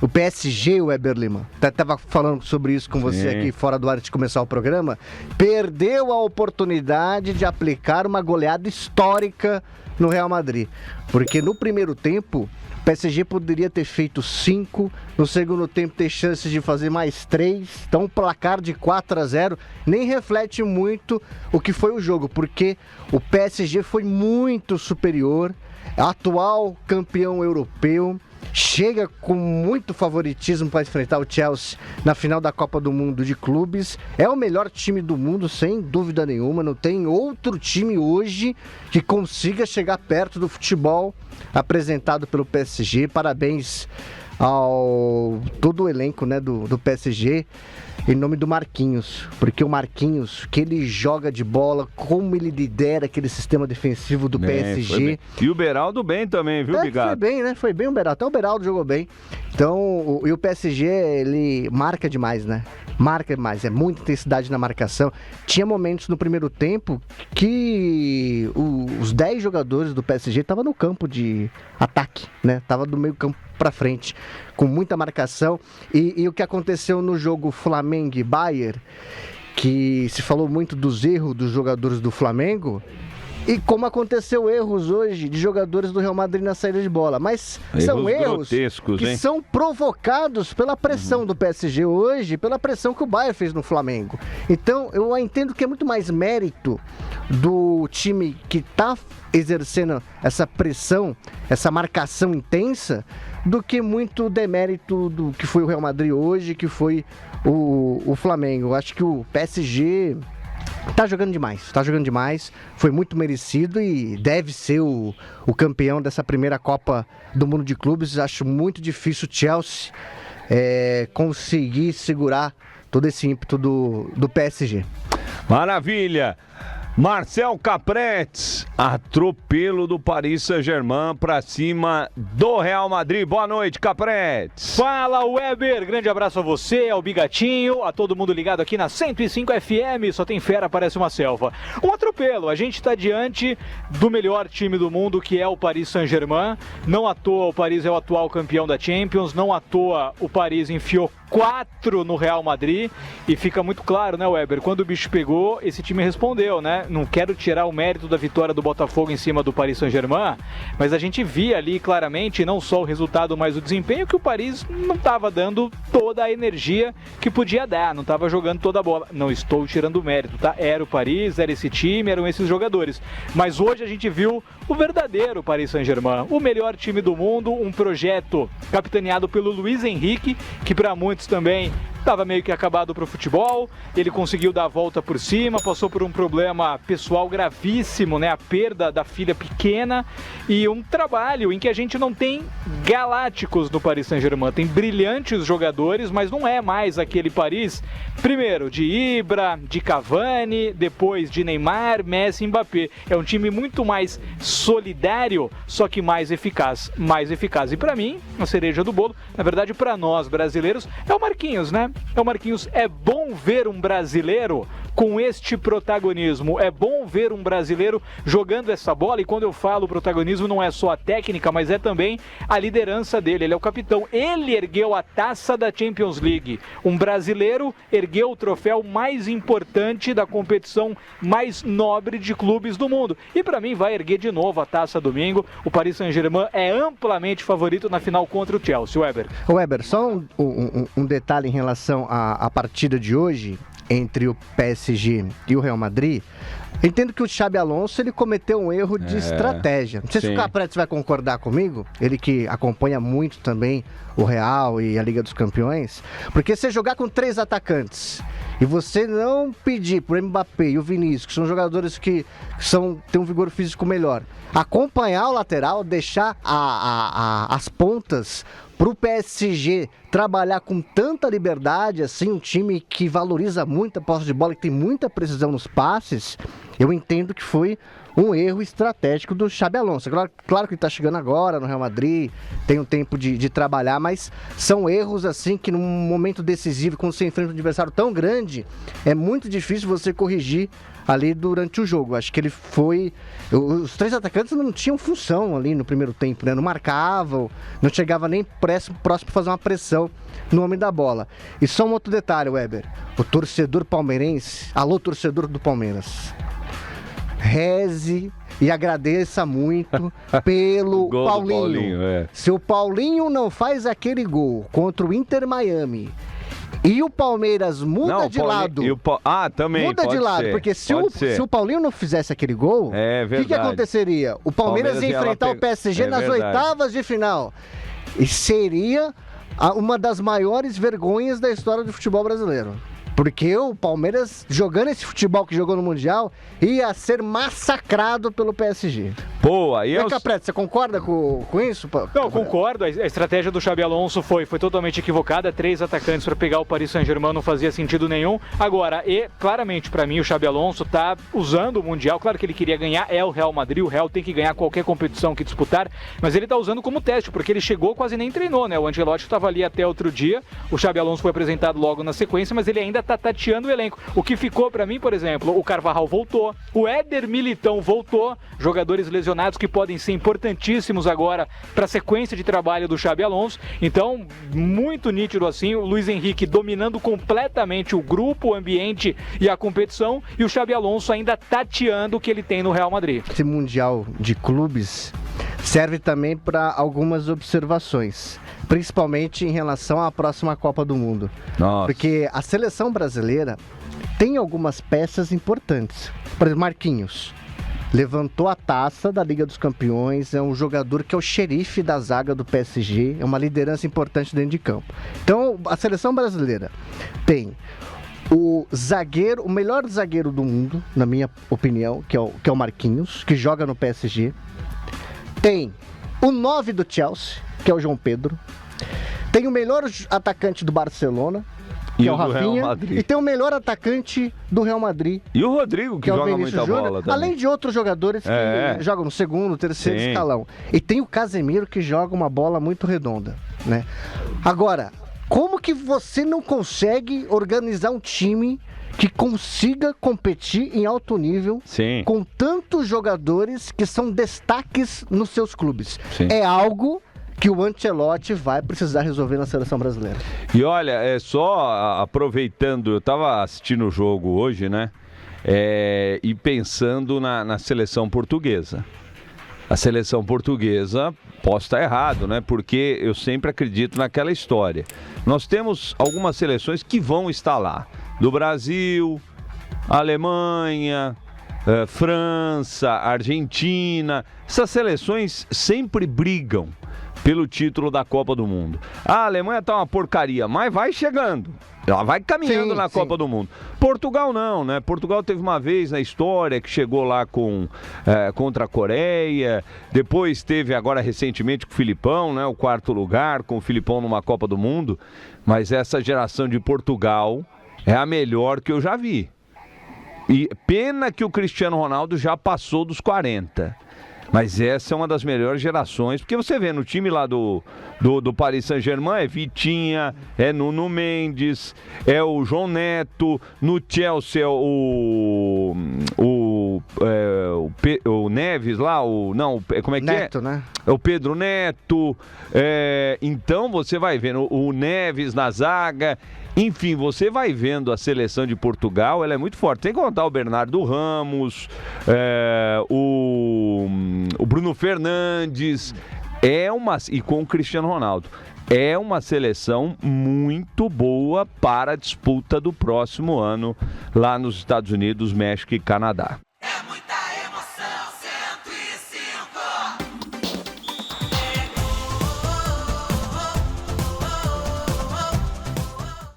O PSG, o Weber Lima, estava falando sobre isso com você aqui fora do ar antes de começar o programa, perdeu a oportunidade de aplicar uma goleada histórica no Real Madrid. Porque no primeiro tempo, o PSG poderia ter feito 5, no segundo tempo ter chances de fazer mais 3, então um placar de 4-0 nem reflete muito o que foi o jogo, porque o PSG foi muito superior, atual campeão europeu, chega com muito favoritismo para enfrentar o Chelsea na final da Copa do Mundo de Clubes. É o melhor time do mundo, sem dúvida nenhuma. Não tem outro time hoje que consiga chegar perto do futebol apresentado pelo PSG. Parabéns ao todo o elenco, né, do PSG, em nome do Marquinhos, porque o Marquinhos, que ele joga de bola, como ele lidera aquele sistema defensivo do PSG. E o Beraldo bem também, viu, Bigato? Foi bem, né? Foi bem o Beraldo. Até o Beraldo jogou bem. Então, e o PSG, ele marca demais, né? Marca demais, é muita intensidade na marcação. Tinha momentos no primeiro tempo que os 10 jogadores do PSG estavam no campo de ataque, né? Tava do meio campo pra frente, com muita marcação. E o que aconteceu no jogo Flamengo e Bayern, que se falou muito dos erros dos jogadores do Flamengo, e como aconteceu erros hoje de jogadores do Real Madrid na saída de bola. Mas são erros que são provocados pela pressão do PSG hoje, pela pressão que o Bayern fez no Flamengo. Então eu entendo que é muito mais mérito do time que está exercendo essa pressão, essa marcação intensa, do que muito demérito do que foi o Real Madrid hoje, que foi o Flamengo. Eu acho que o PSG tá jogando demais, foi muito merecido e deve ser o campeão dessa primeira Copa do Mundo de Clubes. Acho muito difícil o Chelsea conseguir segurar todo esse ímpeto do PSG. Maravilha! Marcel Capretes, atropelo do Paris Saint-Germain pra cima do Real Madrid. Boa noite, Capretes. Fala, Weber. Grande abraço a você, ao Bigatinho, a todo mundo ligado aqui na 105 FM. Só tem fera, parece uma selva. Um atropelo. A gente tá diante do melhor time do mundo, que é o Paris Saint-Germain. Não à toa o Paris é o atual campeão da Champions. Não à toa o Paris enfiou 4 no Real Madrid. E fica muito claro, né, Weber? Quando o bicho pegou, esse time respondeu, né? Não quero tirar o mérito da vitória do Botafogo em cima do Paris Saint-Germain, mas a gente via ali claramente, não só o resultado, mas o desempenho, que o Paris não estava dando toda a energia que podia dar, não estava jogando toda a bola. Não estou tirando o mérito, tá? Era o Paris, era esse time, eram esses jogadores. Mas hoje a gente viu o verdadeiro Paris Saint-Germain, o melhor time do mundo, um projeto capitaneado pelo Luiz Henrique, que para muitos também estava meio que acabado para o futebol. Ele conseguiu dar a volta por cima, passou por um problema pessoal gravíssimo, né? A perda da filha pequena, e um trabalho em que a gente não tem galácticos no Paris Saint-Germain. Tem brilhantes jogadores, mas não é mais aquele Paris, primeiro de Ibra, de Cavani, depois de Neymar, Messi, Mbappé. É um time muito mais solidário, só que mais eficaz. E para mim, a cereja do bolo, na verdade para nós brasileiros, é o Marquinhos, né? É bom ver um brasileiro com este protagonismo, é bom ver um brasileiro jogando essa bola, e quando eu falo protagonismo não é só a técnica, mas é também a liderança dele. Ele é o capitão, ele ergueu a taça da Champions League, um brasileiro ergueu o troféu mais importante da competição mais nobre de clubes do mundo, e para mim vai erguer de novo a taça domingo. O Paris Saint-Germain é amplamente favorito na final contra o Chelsea. Weber, só um detalhe em relação à partida de hoje entre o PSG e o Real Madrid. Entendo que o Xabi Alonso, ele cometeu um erro de estratégia. Não sei se o Capretes vai concordar comigo, ele que acompanha muito também o Real e a Liga dos Campeões, porque você jogar com 3 atacantes e você não pedir pro Mbappé e o Vinícius, que são jogadores que têm um vigor físico melhor, acompanhar o lateral, deixar as pontas pro PSG trabalhar com tanta liberdade, assim, um time que valoriza muito a posse de bola, que tem muita precisão nos passes, eu entendo que foi um erro estratégico do Xabi Alonso. Claro que ele está chegando agora no Real Madrid, tem um tempo de trabalhar, mas são erros assim que num momento decisivo, quando você enfrenta um adversário tão grande, é muito difícil você corrigir ali durante o jogo. Acho que ele foi... Os 3 atacantes não tinham função ali no primeiro tempo, né? Não marcavam, não chegava nem próximo para fazer uma pressão no homem da bola. E só um outro detalhe, Weber. O torcedor palmeirense, alô torcedor do Palmeiras, reze e agradeça muito pelo Paulinho. Se o Paulinho não faz aquele gol contra o Inter Miami e o Palmeiras muda de lado. Também muda de lado, porque se o Paulinho não fizesse aquele gol, o que aconteceria? O Palmeiras ia enfrentar o PSG nas oitavas de final. E seria uma das maiores vergonhas da história do futebol brasileiro. Porque o Palmeiras, jogando esse futebol que jogou no Mundial, ia ser massacrado pelo PSG. Boa, e Capretto, você concorda com isso? Não, concordo. A estratégia do Xabi Alonso foi totalmente equivocada. 3 atacantes para pegar o Paris Saint-Germain não fazia sentido nenhum. Agora, claramente para mim, o Xabi Alonso tá usando o Mundial. Claro que ele queria ganhar, é o Real Madrid. O Real tem que ganhar qualquer competição que disputar, mas ele tá usando como teste, porque ele chegou, quase nem treinou, né? O Ancelotti estava ali até outro dia. O Xabi Alonso foi apresentado logo na sequência, mas ele ainda tá tateando o elenco. O que ficou para mim, por exemplo, o Carvajal voltou, o Éder Militão voltou, jogadores lesionados que podem ser importantíssimos agora para a sequência de trabalho do Xabi Alonso. Então, muito nítido assim, o Luiz Henrique dominando completamente o grupo, o ambiente e a competição, e o Xabi Alonso ainda tateando o que ele tem no Real Madrid. Esse Mundial de Clubes serve também para algumas observações, principalmente em relação à próxima Copa do Mundo. Nossa. Porque a seleção brasileira tem algumas peças importantes. Por exemplo, Marquinhos levantou a taça da Liga dos Campeões, é um jogador que é o xerife da zaga do PSG, é uma liderança importante dentro de campo. Então, a seleção brasileira tem o melhor zagueiro do mundo, na minha opinião, que é o Marquinhos, que joga no PSG. Tem o 9 do Chelsea, que é o João Pedro. Tem o melhor atacante do Barcelona, que é o Rafinha. E tem o melhor atacante do Real Madrid. E o Rodrigo, que joga muita bola também. Além de outros jogadores que jogam no segundo, terceiro escalão. E tem o Casemiro, que joga uma bola muito redonda, né? Agora, como que você não consegue organizar um time que consiga competir em alto nível com tantos jogadores que são destaques nos seus clubes? É algo que o Ancelotti vai precisar resolver na seleção brasileira. E olha, só aproveitando, eu estava assistindo o jogo hoje, né? E pensando na seleção portuguesa. A seleção portuguesa, posso estar errado, né? Porque eu sempre acredito naquela história. Nós temos algumas seleções que vão estar lá. Do Brasil, Alemanha, França, Argentina. Essas seleções sempre brigam pelo título da Copa do Mundo. A Alemanha tá uma porcaria, mas vai chegando. Ela vai caminhando na Copa do Mundo. Portugal não, né? Portugal teve uma vez na história que chegou lá contra a Coreia. Depois teve agora recentemente com o Filipão, né? O 4º lugar com o Filipão numa Copa do Mundo. Mas essa geração de Portugal é a melhor que eu já vi. E pena que o Cristiano Ronaldo já passou dos 40. Mas essa é uma das melhores gerações, porque você vê no time lá do Paris Saint-Germain, é Vitinha, é Nuno Mendes, é o João Neto, no Chelsea é o Neves lá, como é que Neto, é? Né? É o Pedro Neto, então você vai vendo o Neves na zaga. Enfim, você vai vendo a seleção de Portugal, ela é muito forte. Sem contar o Bernardo Ramos, o Bruno Fernandes, e com o Cristiano Ronaldo. É uma seleção muito boa para a disputa do próximo ano lá nos Estados Unidos, México e Canadá.